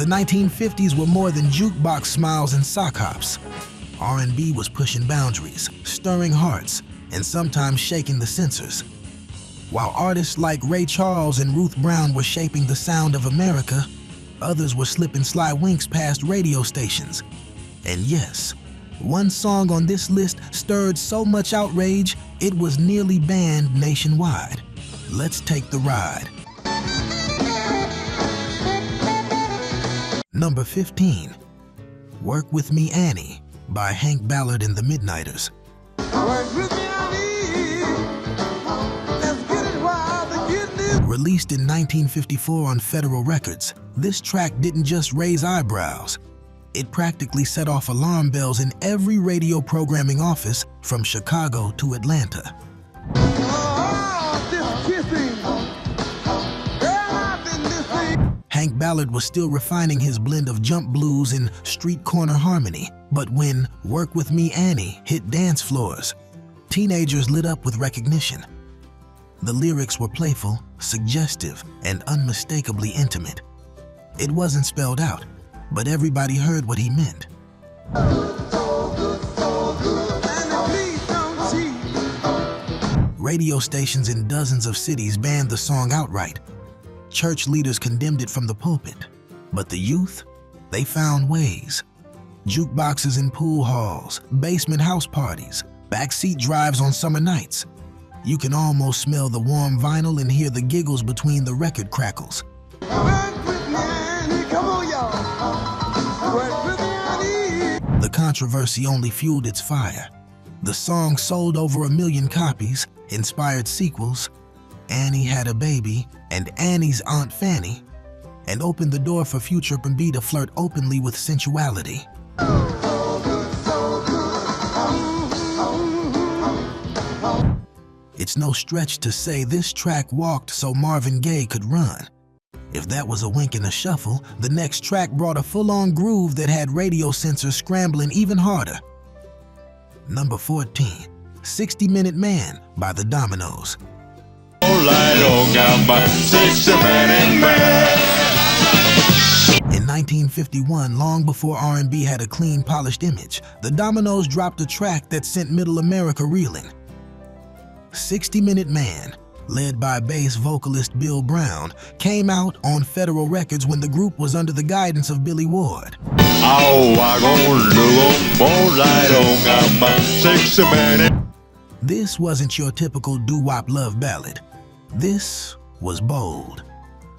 The 1950s were more than jukebox smiles and sock hops. R&B was pushing boundaries, stirring hearts, and sometimes shaking the censors. While artists like Ray Charles and Ruth Brown were shaping the sound of America, others were slipping sly winks past radio stations. And yes, one song on this list stirred so much outrage, it was nearly banned nationwide. Let's take the ride. Number 15, Work With Me Annie by Hank Ballard and the Midnighters. Released in 1954 on Federal Records, this track didn't just raise eyebrows. It practically set off alarm bells in every radio programming office from Chicago to Atlanta. Hank Ballard was still refining his blend of jump blues and street corner harmony, but when Work With Me Annie hit dance floors, teenagers lit up with recognition. The lyrics were playful, suggestive, and unmistakably intimate. It wasn't spelled out, but everybody heard what he meant. Radio stations in dozens of cities banned the song outright. Church leaders condemned it from the pulpit. But the youth, they found ways. Jukeboxes in pool halls, basement house parties, backseat drives on summer nights. You can almost smell the warm vinyl and hear the giggles between the record crackles. The controversy only fueled its fire. The song sold over 1 million copies, inspired sequels, Annie Had a Baby and Annie's Aunt Fanny, and opened the door for future R&B to flirt openly with sensuality. It's no stretch to say this track walked so Marvin Gaye could run. If that was a wink and a shuffle, the next track brought a full-on groove that had radio censors scrambling even harder. Number 14, 60-Minute Man by the Dominoes. In 1951, long before R&B had a clean, polished image, the Dominoes dropped a track that sent Middle America reeling. 60-Minute Man, led by bass vocalist Bill Brown, came out on Federal Records when the group was under the guidance of Billy Ward. This wasn't your typical doo-wop love ballad. This was bold.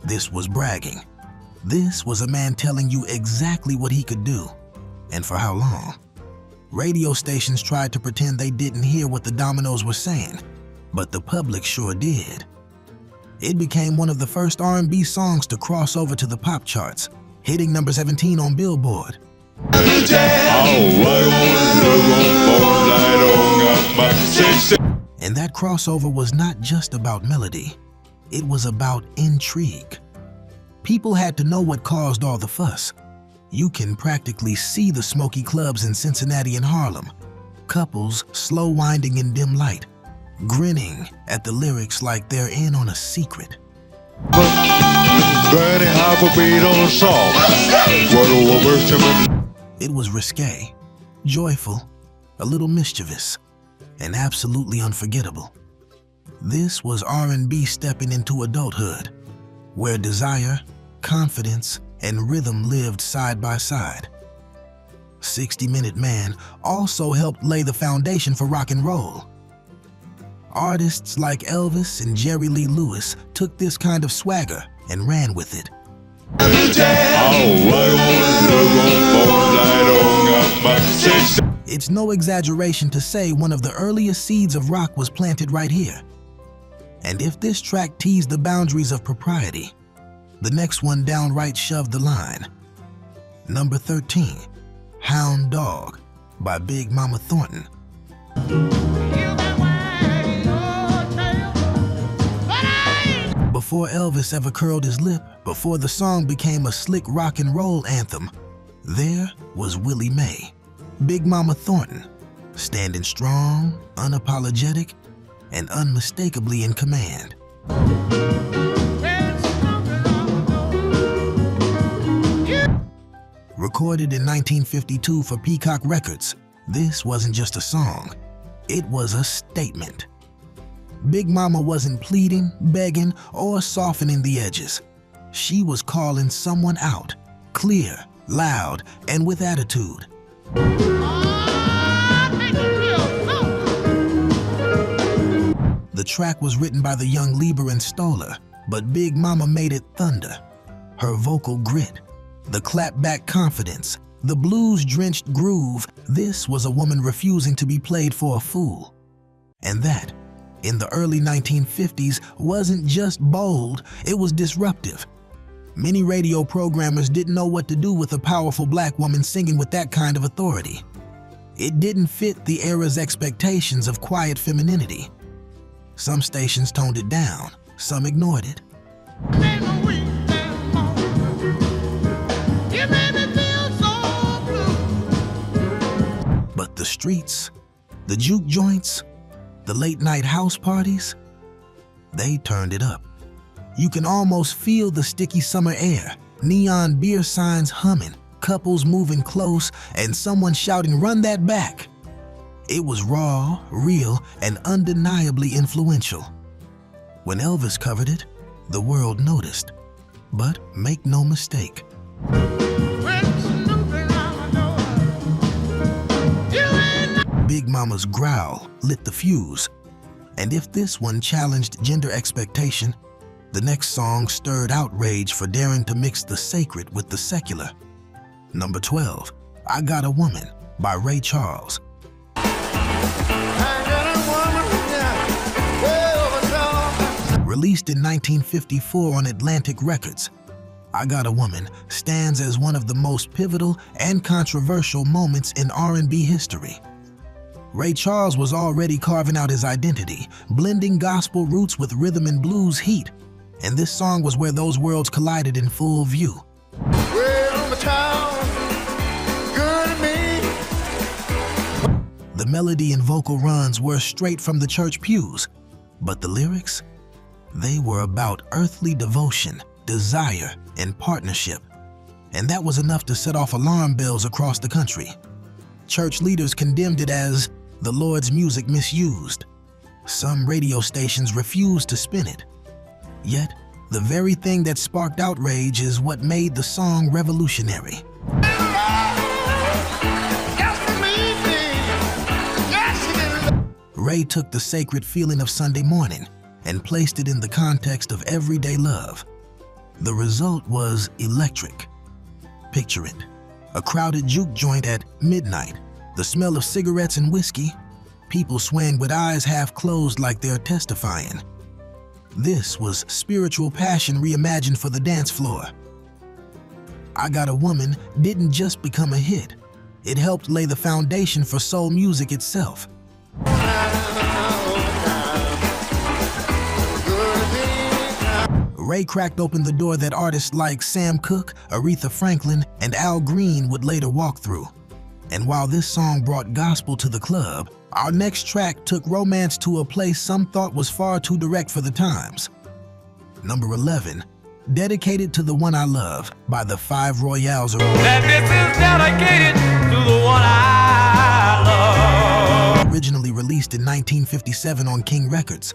This was bragging. This was a man telling you exactly what he could do, and for how long. Radio stations tried to pretend they didn't hear what the Dominoes were saying, but the public sure did. It became one of the first R&B songs to cross over to the pop charts, hitting number 17 on Billboard. And that crossover was not just about melody, it was about intrigue. People had to know what caused all the fuss. You can practically see the smoky clubs in Cincinnati and Harlem, couples slow winding in dim light, grinning at the lyrics like they're in on a secret. It was risque, joyful, a little mischievous, and absolutely unforgettable. This was R&B stepping into adulthood, where desire, confidence, and rhythm lived side by side. 60-Minute Man also helped lay the foundation for rock and roll. Artists like Elvis and Jerry Lee Lewis took this kind of swagger and ran with it. It's no exaggeration to say one of the earliest seeds of rock was planted right here. And if this track teased the boundaries of propriety, the next one downright shoved the line. Number 13, Hound Dog by Big Mama Thornton. Before Elvis ever curled his lip, before the song became a slick rock and roll anthem, there was Willie Mae, Big Mama Thornton, standing strong, unapologetic, and unmistakably in command. Recorded in 1952 for Peacock Records, this wasn't just a song, it was a statement. Big Mama wasn't pleading, begging, or softening the edges. She was calling someone out, clear, loud, and with attitude. The track was written by the young Lieber and Stoller, but Big Mama made it thunder. Her vocal grit, the clapback confidence, the blues-drenched groove, this was a woman refusing to be played for a fool. And that, in the early 1950s, wasn't just bold, it was disruptive. Many radio programmers didn't know what to do with a powerful black woman singing with that kind of authority. It didn't fit the era's expectations of quiet femininity. Some stations toned it down, some ignored it. But the streets, the juke joints, the late-night house parties, they turned it up. You can almost feel the sticky summer air, neon beer signs humming, couples moving close, and someone shouting, "Run that back!" It was raw, real, and undeniably influential. When Elvis covered it, the world noticed. But make no mistake, Big Mama's growl lit the fuse. And if this one challenged gender expectation, the next song stirred outrage for daring to mix the sacred with the secular. Number 12, I Got a Woman by Ray Charles. Released in 1954 on Atlantic Records, I Got a Woman stands as one of the most pivotal and controversial moments in R&B history. Ray Charles was already carving out his identity, blending gospel roots with rhythm and blues heat, and this song was where those worlds collided in full view. Well, my child, good to me. The melody and vocal runs were straight from the church pews, but the lyrics? They were about earthly devotion, desire, and partnership. And that was enough to set off alarm bells across the country. Church leaders condemned it as the Lord's music misused. Some radio stations refused to spin it. Yet, the very thing that sparked outrage is what made the song revolutionary. Ray took the sacred feeling of Sunday morning and placed it in the context of everyday love. The result was electric. Picture it, a crowded juke joint at midnight, the smell of cigarettes and whiskey, people swaying with eyes half closed like they're testifying. This was spiritual passion reimagined for the dance floor. I Got a Woman didn't just become a hit, it helped lay the foundation for soul music itself. Ray cracked open the door that artists like Sam Cooke, Aretha Franklin, and Al Green would later walk through. And while this song brought gospel to the club, our next track took romance to a place some thought was far too direct for the times. Number 11, Dedicated to the One I Love by the Five Royales. That this is dedicated to the one I love. Originally released in 1957 on King Records,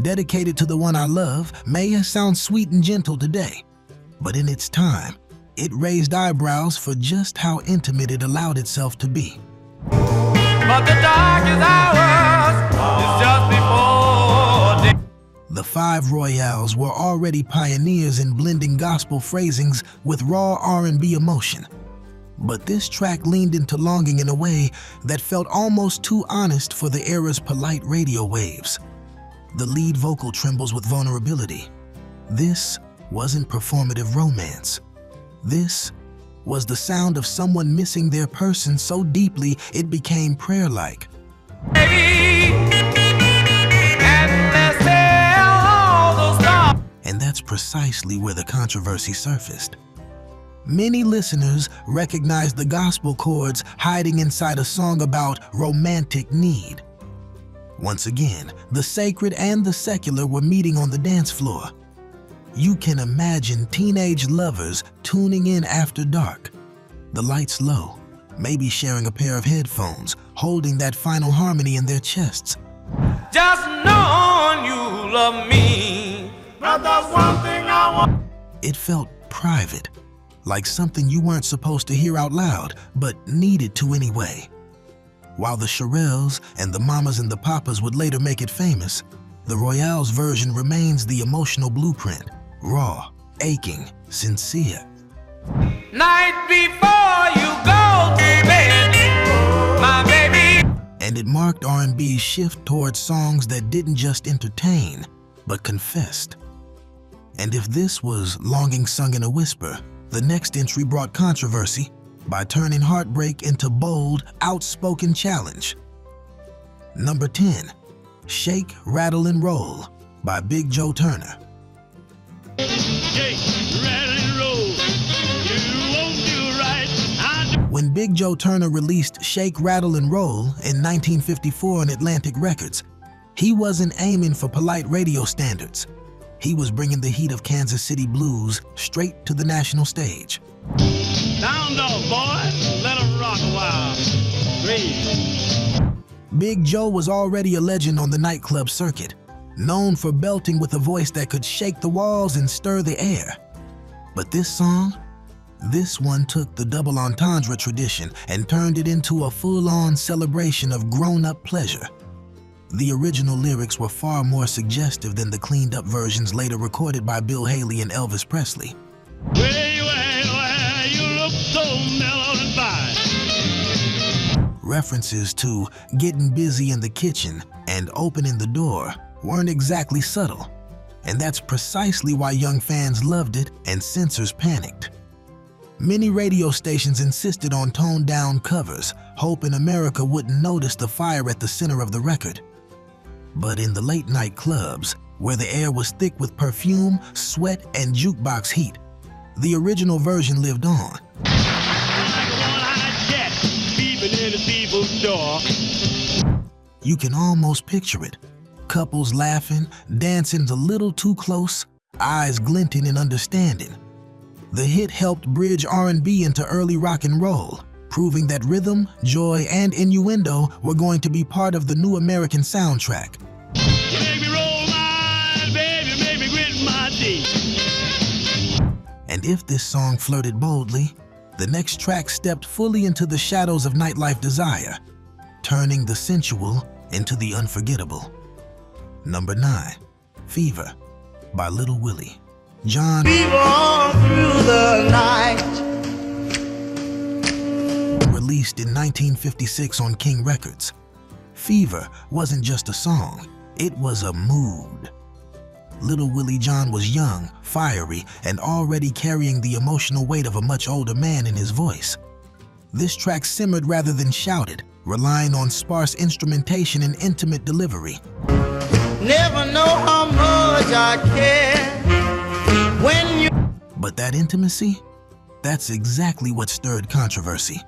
Dedicated to the One I Love may sound sweet and gentle today, but in its time, it raised eyebrows for just how intimate it allowed itself to be. But the darkest hours is just before day. The Five Royales were already pioneers in blending gospel phrasings with raw R&B emotion. But this track leaned into longing in a way that felt almost too honest for the era's polite radio waves. The lead vocal trembles with vulnerability. This wasn't performative romance. This was the sound of someone missing their person so deeply it became prayer-like. And that's precisely where the controversy surfaced. Many listeners recognized the gospel chords hiding inside a song about romantic need. Once again, the sacred and the secular were meeting on the dance floor. You can imagine teenage lovers tuning in after dark, the lights low, maybe sharing a pair of headphones, holding that final harmony in their chests. Just knowing you love me, but that's one thing I want. It felt private, like something you weren't supposed to hear out loud, but needed to anyway. While the Shirelles and the Mamas and the Papas would later make it famous, the Royale's version remains the emotional blueprint, raw, aching, sincere. Night before you go to bed, my baby. And it marked R&B's shift towards songs that didn't just entertain, but confessed. And if this was longing sung in a whisper, the next entry brought controversy by turning heartbreak into bold, outspoken challenge. Number 10, Shake, Rattle, and Roll by Big Joe Turner. Shake, rattle, and roll. You won't do right. When Big Joe Turner released Shake, Rattle, and Roll in 1954 on Atlantic Records, he wasn't aiming for polite radio standards. He was bringing the heat of Kansas City blues straight to the national stage. Hound Dog, boy, let 'em rock a while. Breathe. Big Joe was already a legend on the nightclub circuit, known for belting with a voice that could shake the walls and stir the air. But this one took the double entendre tradition and turned it into a full-on celebration of grown-up pleasure. The original lyrics were far more suggestive than the cleaned-up versions later recorded by Bill Haley and Elvis Presley. Where you look so mellow and fine. References to getting busy in the kitchen and opening the door weren't exactly subtle, and that's precisely why young fans loved it and censors panicked. Many radio stations insisted on toned-down covers, hoping America wouldn't notice the fire at the center of the record. But in the late-night clubs, where the air was thick with perfume, sweat, and jukebox heat, the original version lived on. Like a one-eyed cat peeping in the people's door. You can almost picture it. Couples laughing, dancing a little too close, eyes glinting in understanding. The hit helped bridge R&B into early rock and roll, proving that rhythm, joy, and innuendo were going to be part of the new American soundtrack. You make me roll my eyes, baby, make me grit my teeth. And if this song flirted boldly, the next track stepped fully into the shadows of nightlife desire, turning the sensual into the unforgettable. Number 9, Fever by Little Willie. John Fever all through the night. Released in 1956 on King Records. Fever wasn't just a song, it was a mood. Little Willie John was young, fiery, and already carrying the emotional weight of a much older man in his voice. This track simmered rather than shouted, relying on sparse instrumentation and intimate delivery. Never know how much I care when you. But that intimacy? That's exactly what stirred controversy.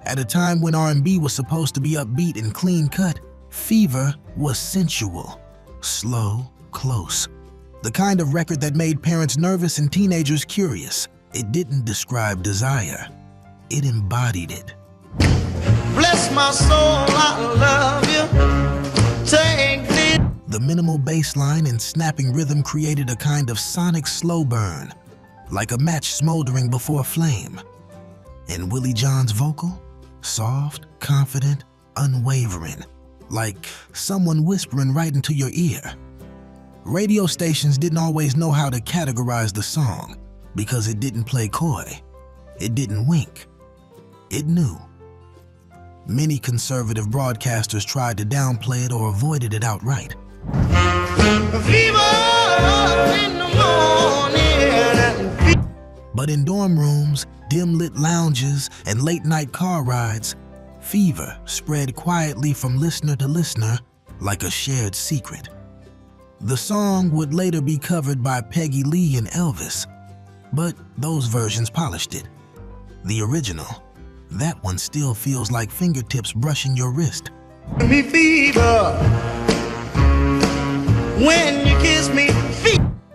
At a time when R&B was supposed to be upbeat and clean-cut, Fever was sensual, slow, close. The kind of record that made parents nervous and teenagers curious. It didn't describe desire, it embodied it. Bless my soul, I love you. Take this. The minimal bass line and snapping rhythm created a kind of sonic slow burn, like a match smoldering before a flame. And Willie John's vocal? Soft, confident, unwavering, like someone whispering right into your ear. Radio stations didn't always know how to categorize the song because it didn't play coy, it didn't wink, it knew. Many conservative broadcasters tried to downplay it or avoided it outright. Fever in the morning. But in dorm rooms, dim-lit lounges, and late-night car rides, Fever spread quietly from listener to listener like a shared secret. The song would later be covered by Peggy Lee and Elvis, but those versions polished it. The original, that one still feels like fingertips brushing your wrist. Me fever when you kiss me.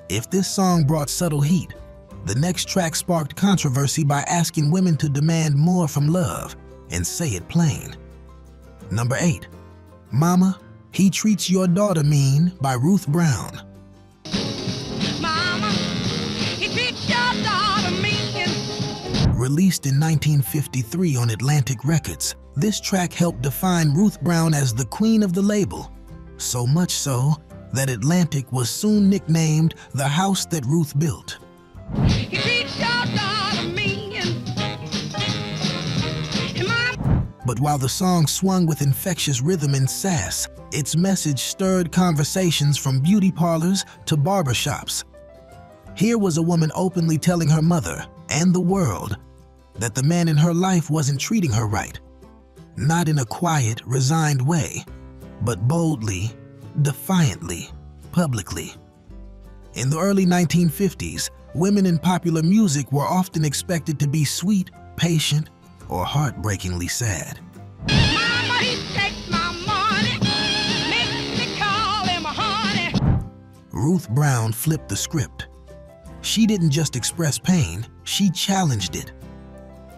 If this song brought subtle heat, The next track sparked controversy by asking women to demand more from love and say it plain. Number 8, Mama, He Treats Your Daughter Mean by Ruth Brown. Mama, he treats your daughter mean. Released in 1953 on Atlantic Records, this track helped define Ruth Brown as the queen of the label, so much so that Atlantic was soon nicknamed the house that Ruth built. He treats your daughter mean. But while the song swung with infectious rhythm and sass, its message stirred conversations from beauty parlors to barbershops. Here was a woman openly telling her mother and the world that the man in her life wasn't treating her right. Not in a quiet, resigned way, but boldly, defiantly, publicly. In the early 1950s, women in popular music were often expected to be sweet, patient, or heartbreakingly sad. Mama, he takes my money, makes me call him honey. Ruth Brown flipped the script. She didn't just express pain, she challenged it.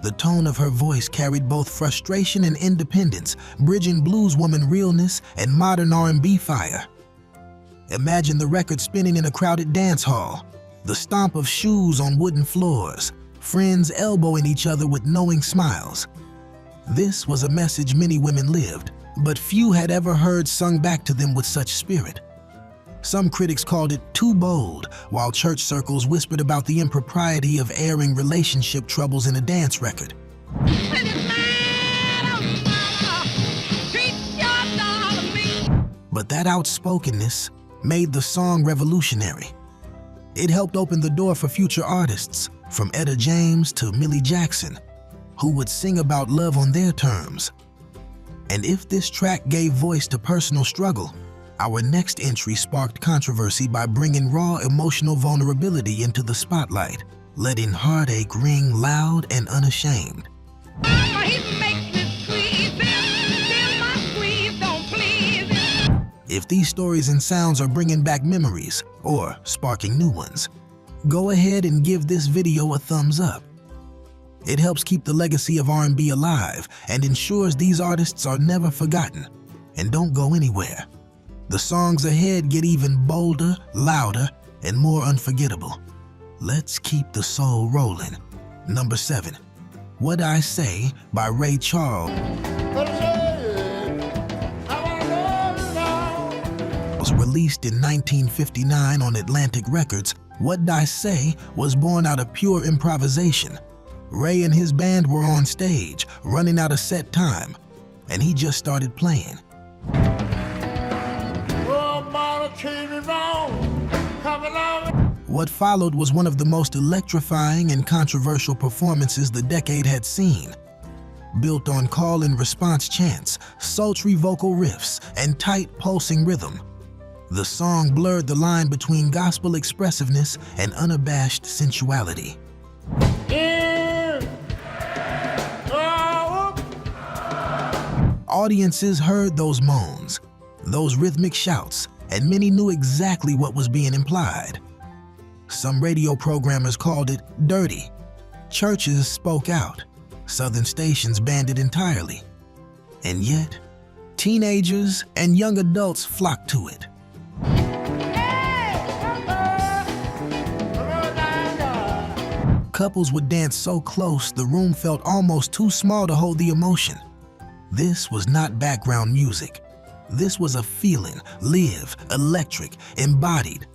The tone of her voice carried both frustration and independence, bridging blueswoman realness and modern R&B fire. Imagine the record spinning in a crowded dance hall, the stomp of shoes on wooden floors, friends elbowing each other with knowing smiles. This was a message many women lived, but few had ever heard sung back to them with such spirit. Some critics called it too bold, while church circles whispered about the impropriety of airing relationship troubles in a dance record. But that outspokenness made the song revolutionary. It helped open the door for future artists, from Etta James to Millie Jackson, who would sing about love on their terms. And if this track gave voice to personal struggle, our next entry sparked controversy by bringing raw emotional vulnerability into the spotlight, letting heartache ring loud and unashamed. Mama, he makes me squeeze him, till my squeeze don't please him. If these stories and sounds are bringing back memories or sparking new ones, go ahead and give this video a thumbs up. It helps keep the legacy of R&B alive and ensures these artists are never forgotten. And don't go anywhere. The songs ahead get even bolder, louder, and more unforgettable. Let's keep the soul rolling. Number 7, What I Say by Ray Charles. Was released in 1959 on Atlantic Records, What I Say was born out of pure improvisation. Ray and his band were on stage, running out of set time, and he just started playing. What followed was one of the most electrifying and controversial performances the decade had seen. Built on call and response chants, sultry vocal riffs, and tight pulsing rhythm, the song blurred the line between gospel expressiveness and unabashed sensuality. Audiences heard those moans, those rhythmic shouts, and many knew exactly what was being implied. Some radio programmers called it dirty. Churches spoke out. Southern stations banned it entirely. And yet, teenagers and young adults flocked to it. Couples would dance so close the room felt almost too small to hold the emotion. This was not background music. This was a feeling, live, electric, embodied.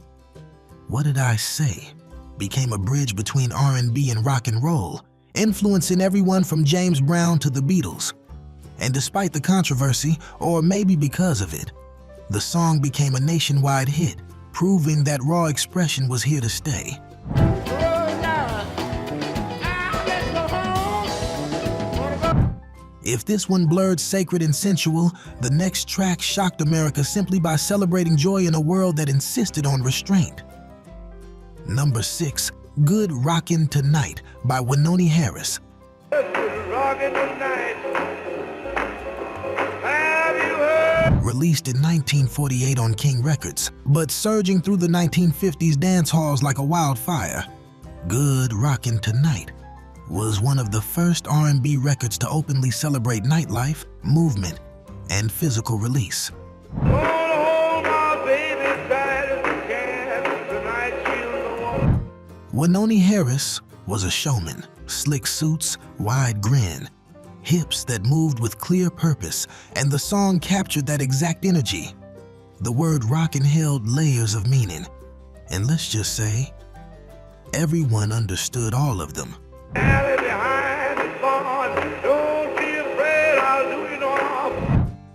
What Did I Say became a bridge between R&B and rock and roll, influencing everyone from James Brown to the Beatles. And despite the controversy, or maybe because of it, the song became a nationwide hit, proving that raw expression was here to stay. If this one blurred sacred and sensual, the next track shocked America simply by celebrating joy in a world that insisted on restraint. Number 6, Good Rockin' Tonight by Wynonie Harris. Rockin' tonight. Have you heard? Released in 1948 on King Records, but surging through the 1950s dance halls like a wildfire. Good Rockin' Tonight was one of the first R&B records to openly celebrate nightlife, movement, and physical release. Wynonie Harris was a showman, slick suits, wide grin, hips that moved with clear purpose, and the song captured that exact energy. The word rockin' held layers of meaning, and let's just say, everyone understood all of them.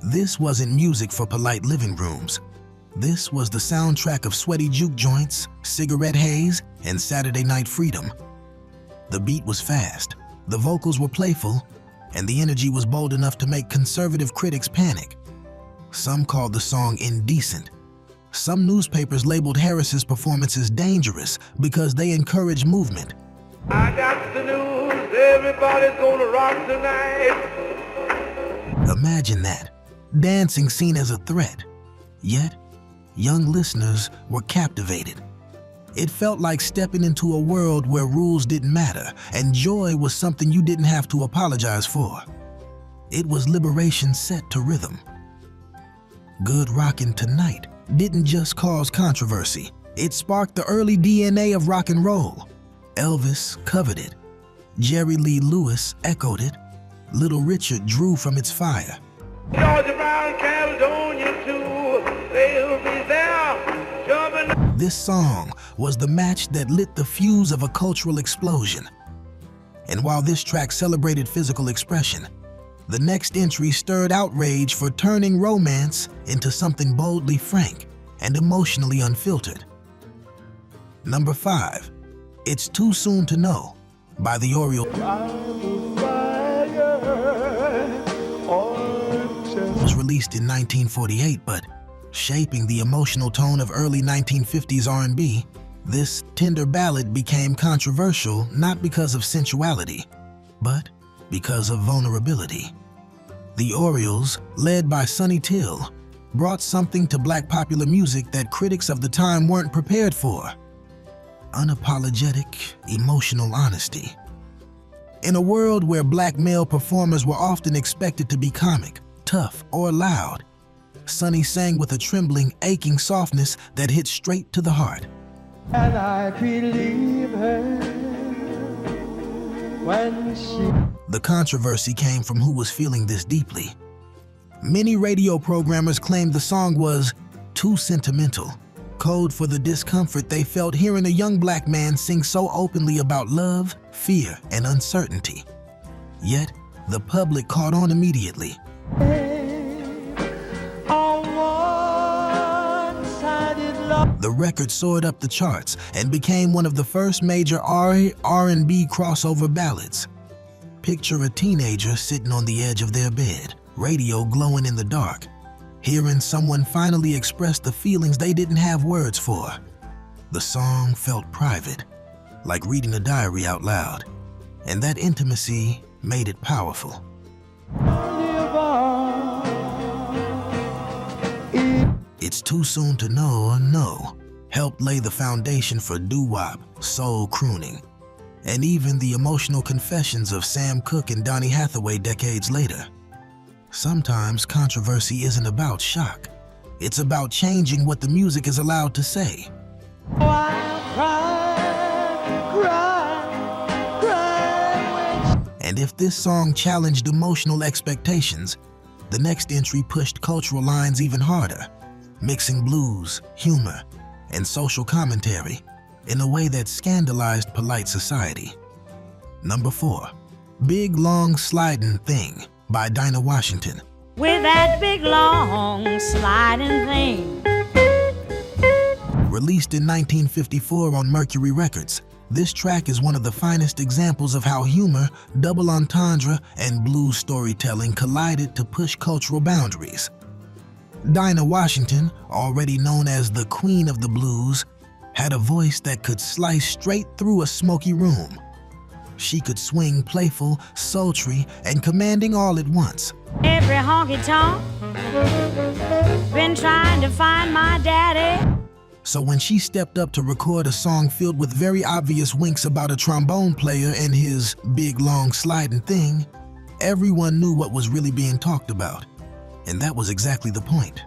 This wasn't music for polite living rooms. This was the soundtrack of sweaty juke joints, cigarette haze, and Saturday night freedom. The beat was fast, the vocals were playful, and the energy was bold enough to make conservative critics panic. Some called the song indecent. Some newspapers labeled Harris's performances dangerous because they encouraged movement. I got the news, everybody's gonna rock tonight. Imagine that, dancing seen as a threat. Yet, young listeners were captivated. It felt like stepping into a world where rules didn't matter and joy was something you didn't have to apologize for. It was liberation set to rhythm. Good Rockin' Tonight didn't just cause controversy. It sparked the early DNA of rock and roll. Elvis covered it. Jerry Lee Lewis echoed it. Little Richard drew from its fire. Georgia Brown, Caledonia too, they'll be there, jumping. This song was the match that lit the fuse of a cultural explosion. And while this track celebrated physical expression, the next entry stirred outrage for turning romance into something boldly frank and emotionally unfiltered. Number 5, It's Too Soon to Know by the Orioles. Was released in 1948, but shaping the emotional tone of early 1950s R&B, this tender ballad became controversial not because of sensuality, but because of vulnerability. The Orioles, led by Sonny Till, brought something to black popular music that critics of the time weren't prepared for: unapologetic, emotional honesty. In a world where black male performers were often expected to be comic, tough, or loud, Sonny sang with a trembling, aching softness that hit straight to the heart. And I believe her when she... The controversy came from who was feeling this deeply. Many radio programmers claimed the song was too sentimental, code for the discomfort they felt hearing a young black man sing so openly about love, fear, and uncertainty. Yet, the public caught on immediately. The record soared up the charts and became one of the first major R&B crossover ballads. Picture a teenager sitting on the edge of their bed, radio glowing in the dark, hearing someone finally express the feelings they didn't have words for. The song felt private, like reading a diary out loud, and that intimacy made it powerful. It's Too Soon to Know or No helped lay the foundation for doo-wop, soul crooning, and even the emotional confessions of Sam Cooke and Donny Hathaway decades later. Sometimes controversy isn't about shock. It's about changing what the music is allowed to say. And if this song challenged emotional expectations, the next entry pushed cultural lines even harder, mixing blues, humor, and social commentary in a way that scandalized polite society. Number 4, Big Long Slidin' Thing by Dinah Washington. With that big long sliding thing. Released in 1954 on Mercury Records, this track is one of the finest examples of how humor, double entendre, and blues storytelling collided to push cultural boundaries. Dinah Washington, already known as the Queen of the Blues, had a voice that could slice straight through a smoky room. She could swing playful, sultry, and commanding all at once. Every honky-tonk been trying to find my daddy. So when she stepped up to record a song filled with very obvious winks about a trombone player and his big, long, sliding thing, everyone knew what was really being talked about. And that was exactly the point.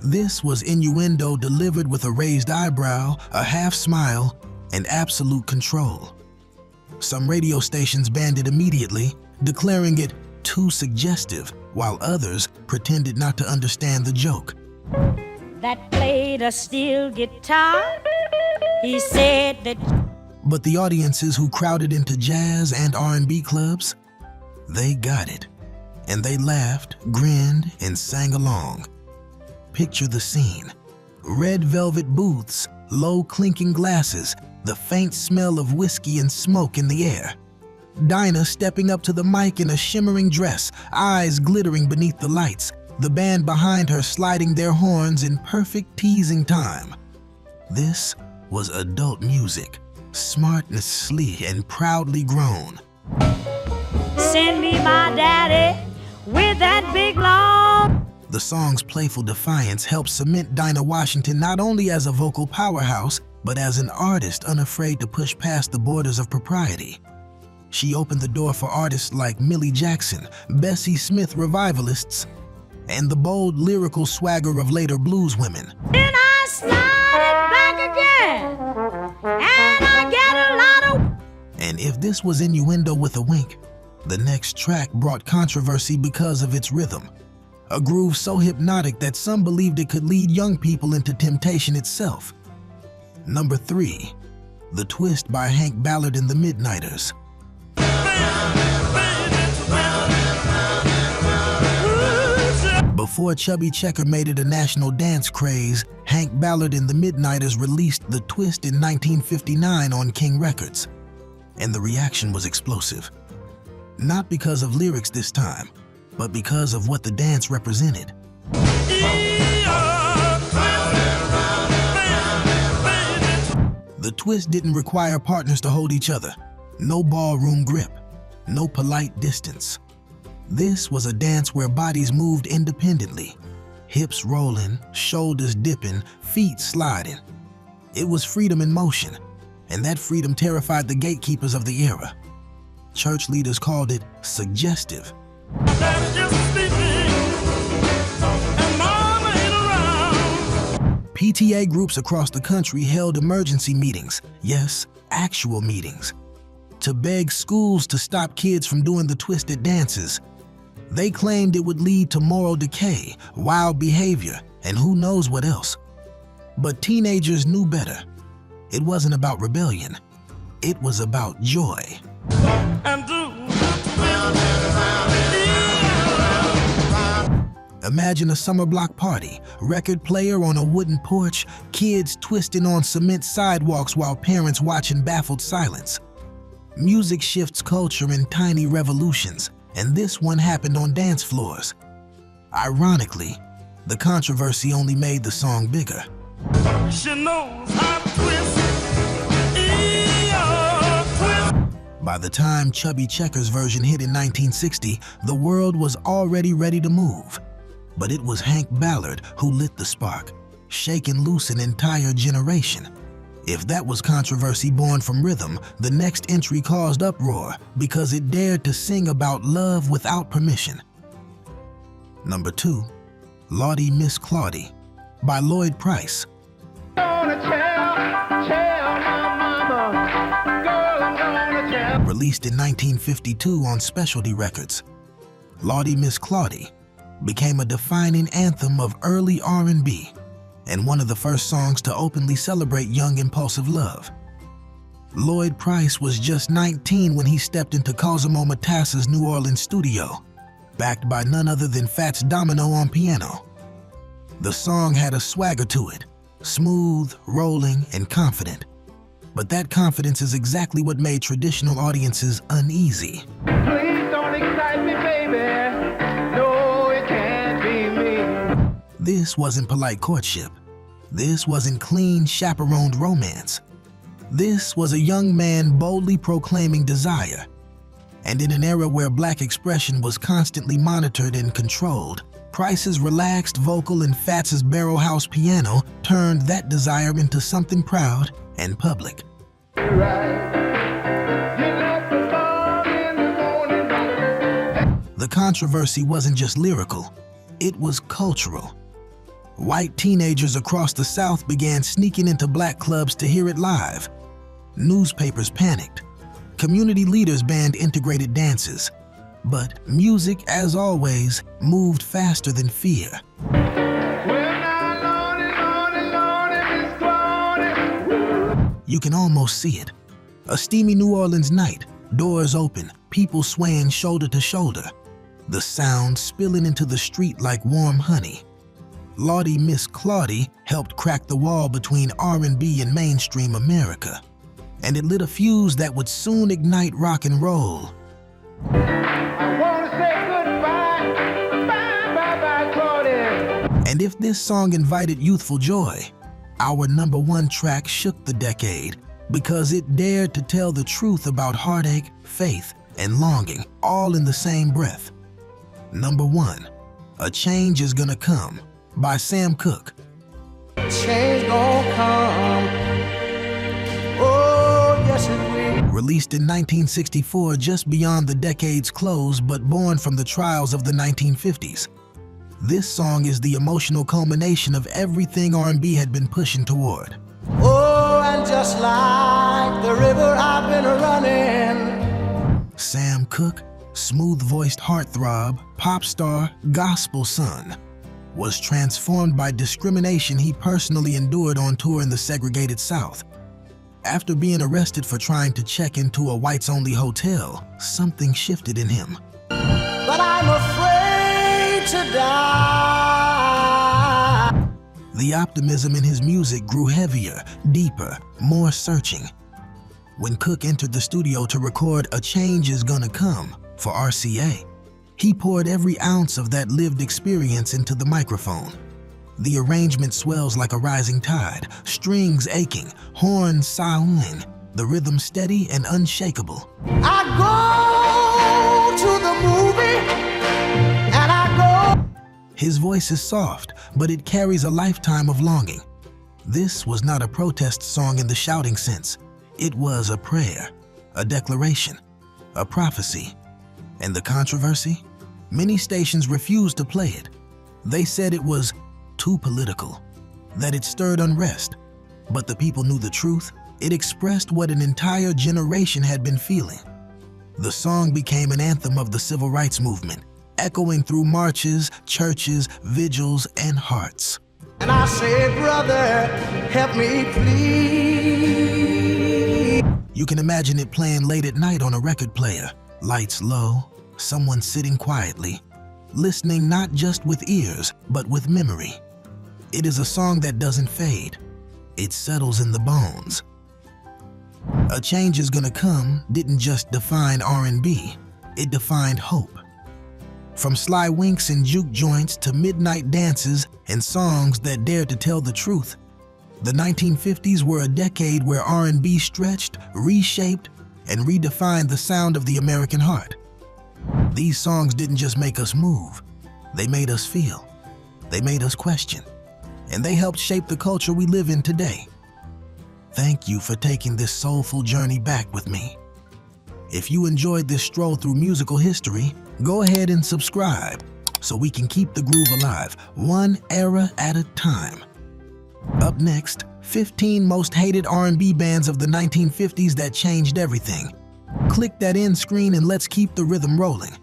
This was innuendo delivered with a raised eyebrow, a half smile, and absolute control. Some radio stations banned it immediately, declaring it too suggestive, while others pretended not to understand the joke. That played a steel guitar. He said that. But the audiences who crowded into jazz and R&B clubs, they got it. And they laughed, grinned, and sang along. Picture the scene. Red velvet booths, low clinking glasses, the faint smell of whiskey and smoke in the air. Dinah stepping up to the mic in a shimmering dress, eyes glittering beneath the lights, the band behind her sliding their horns in perfect teasing time. This was adult music, smartly and proudly grown. Send me my daddy with that big long. The song's playful defiance helped cement Dinah Washington not only as a vocal powerhouse, but as an artist unafraid to push past the borders of propriety. She opened the door for artists like Millie Jackson, Bessie Smith revivalists, and the bold lyrical swagger of later blues women. Then I slide it back again, and I get a lot of. And if this was innuendo with a wink, the next track brought controversy because of its rhythm. A groove so hypnotic that some believed it could lead young people into temptation itself. Number 3, The Twist by Hank Ballard and the Midnighters. Before Chubby Checker made it a national dance craze, Hank Ballard and the Midnighters released The Twist in 1959 on King Records. And the reaction was explosive. Not because of lyrics this time, but because of what the dance represented. The twist didn't require partners to hold each other. No ballroom grip, no polite distance. This was a dance where bodies moved independently, hips rolling, shoulders dipping, feet sliding. It was freedom in motion, and that freedom terrified the gatekeepers of the era. Church leaders called it suggestive. PTA groups across the country held emergency meetings, yes, actual meetings, to beg schools to stop kids from doing the twisted dances. They claimed it would lead to moral decay, wild behavior, and who knows what else. But teenagers knew better. It wasn't about rebellion. It was about joy. Imagine a summer block party, record player on a wooden porch, kids twisting on cement sidewalks while parents watch in baffled silence. Music shifts culture in tiny revolutions, and this one happened on dance floors. Ironically, the controversy only made the song bigger. She knows how to twist. By the time Chubby Checker's version hit in 1960, the world was already ready to move. But it was Hank Ballard who lit the spark, shaking loose an entire generation. If that was controversy born from rhythm, the next entry caused uproar because it dared to sing about love without permission. Number 2, Lawdy Miss Clawdy by Lloyd Price. Released in 1952 on Specialty Records, Lawdy Miss Clawdy became a defining anthem of early R&B and one of the first songs to openly celebrate young impulsive love. Lloyd Price was just 19 when he stepped into Cosimo Matassa's New Orleans studio, backed by none other than Fats Domino on piano. The song had a swagger to it, smooth, rolling, and confident. But that confidence is exactly what made traditional audiences uneasy. Please don't excite me, baby. No, it can't be me. This wasn't polite courtship. This wasn't clean, chaperoned romance. This was a young man boldly proclaiming desire. And in an era where black expression was constantly monitored and controlled, Price's relaxed vocal and Fats's barrel house piano turned that desire into something proud and public. The controversy wasn't just lyrical, it was cultural. White teenagers across the South began sneaking into black clubs to hear it live. Newspapers panicked. Community leaders banned integrated dances. But music, as always, moved faster than fear. You can almost see it. A steamy New Orleans night, doors open, people swaying shoulder to shoulder, the sound spilling into the street like warm honey. Lawdy Miss Clawdy helped crack the wall between R&B and mainstream America, and it lit a fuse that would soon ignite rock and roll. I wanna say goodbye, bye, Clawdy. And if this song invited youthful joy, our #1 track shook the decade because it dared to tell the truth about heartache, faith, and longing, all in the same breath. #1, A Change Is Gonna Come by Sam Cooke. Change gon' come. Oh, yes it will. Released in 1964, just beyond the decade's close, but born from the trials of the 1950s. This song is the emotional culmination of everything R&B had been pushing toward. Oh, and just like the river I've been running. Sam Cooke, smooth-voiced heartthrob, pop star, gospel son, was transformed by discrimination he personally endured on tour in the segregated South. After being arrested for trying to check into a whites-only hotel, something shifted in him. But I'm afraid to die. The optimism in his music grew heavier, deeper, more searching. When Cooke entered the studio to record A Change Is Gonna Come for RCA, he poured every ounce of that lived experience into the microphone. The arrangement swells like a rising tide, strings aching, horns soughing, the rhythm steady and unshakable. I go to the movie and I go. His voice is soft, but it carries a lifetime of longing. This was not a protest song in the shouting sense. It was a prayer, a declaration, a prophecy. And the controversy? Many stations refused to play it. They said it was too political, that it stirred unrest. But the people knew the truth. It expressed what an entire generation had been feeling. The song became an anthem of the civil rights movement, echoing through marches, churches, vigils, and hearts. And I said, brother, help me please. You can imagine it playing late at night on a record player, lights low, someone sitting quietly, listening not just with ears, but with memory. It is a song that doesn't fade. It settles in the bones. A Change Is Gonna Come didn't just define R&B, it defined hope. From sly winks and juke joints to midnight dances and songs that dared to tell the truth, the 1950s were a decade where R&B stretched, reshaped, and redefined the sound of the American heart. These songs didn't just make us move, they made us feel, they made us question, and they helped shape the culture we live in today. Thank you for taking this soulful journey back with me. If you enjoyed this stroll through musical history, go ahead and subscribe so we can keep the groove alive, one era at a time. Up next, 15 most hated R&B bands of the 1950s that changed everything. Click that end screen and let's keep the rhythm rolling.